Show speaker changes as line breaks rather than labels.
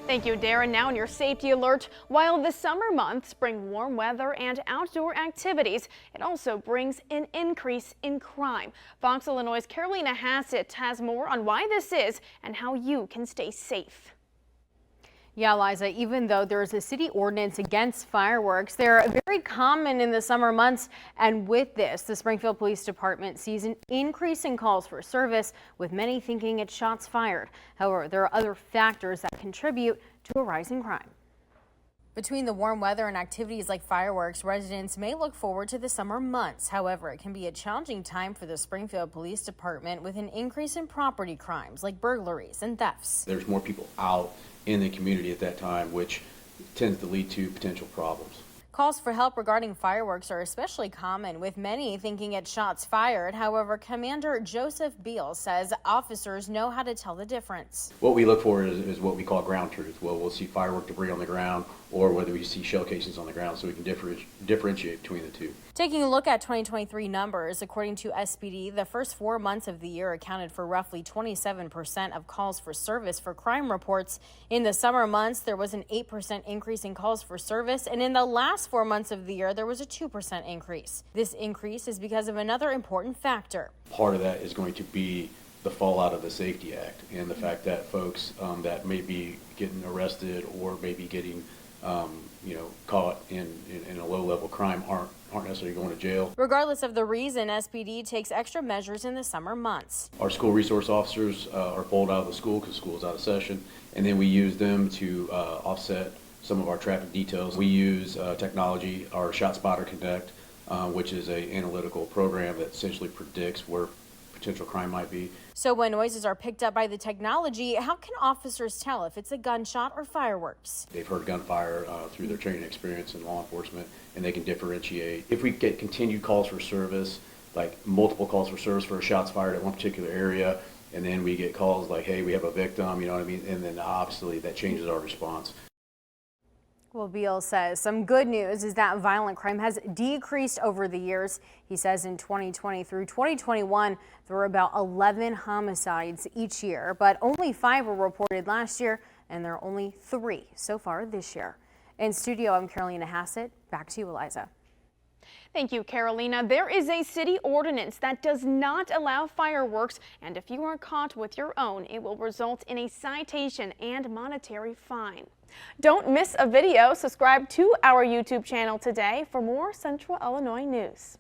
Thank you, Darren. Now in your safety alert, while the summer months bring warm weather and outdoor activities, it also brings an increase in crime. Fox Illinois' Carolina Hassett has more on why this is and how you can stay safe.
Yeah, Liza, even though there is a city ordinance against fireworks, they're very common in the summer months. And with this, the Springfield Police Department sees an increase in calls for service, with many thinking it's shots fired. However, there are other factors that contribute to a rise in crime. Between the warm weather and activities like fireworks, residents may look forward to the summer months. However, it can be a challenging time for the Springfield Police Department with an increase in property crimes like burglaries and thefts.
There's more people out in the community at that time, which tends to lead to potential problems.
Calls for help regarding fireworks are especially common, with many thinking it's shots fired. However, Commander Joseph Beal says officers know how to tell the difference.
What we look for is what we call ground truth. Well, we'll see firework debris on the ground or whether we see shell casings on the ground, so we can differentiate between the two.
Taking a look at 2023 numbers, according to SPD, the first 4 months of the year accounted for roughly 27% of calls for service for crime reports. In the summer months, there was an 8% increase in calls for service, and in the last 4 months of the year, there was a 2% increase. This increase is because of another important factor.
Part of that is going to be the fallout of the Safety Act and the fact that folks that may be getting arrested or maybe getting caught in a low-level crime aren't necessarily going to jail.
Regardless of the reason, SPD takes extra measures in the summer months.
Our school resource officers are pulled out of the school because school is out of session, and then we use them to offset some of our traffic details. We use technology, our ShotSpotter Connect, which is an analytical program that essentially predicts where potential crime might be.
So when noises are picked up by the technology, how can officers tell if it's a gunshot or fireworks?
They've heard gunfire through their training experience in law enforcement, and they can differentiate. If we get continued calls for service, like multiple calls for service for shots fired at one particular area, and then we get calls like, hey, we have a victim, you know what I mean? And then obviously that changes our response.
Well, Beal says some good news is that violent crime has decreased over the years. He says in 2020 through 2021, there were about 11 homicides each year, but only 5 were reported last year, and there are only 3 so far this year. In studio, I'm Carolina Hassett. Back to you, Eliza.
Thank you, Carolina. There is a city ordinance that does not allow fireworks, and if you are caught with your own, it will result in a citation and monetary fine. Don't miss a video. Subscribe to our YouTube channel today for more Central Illinois news.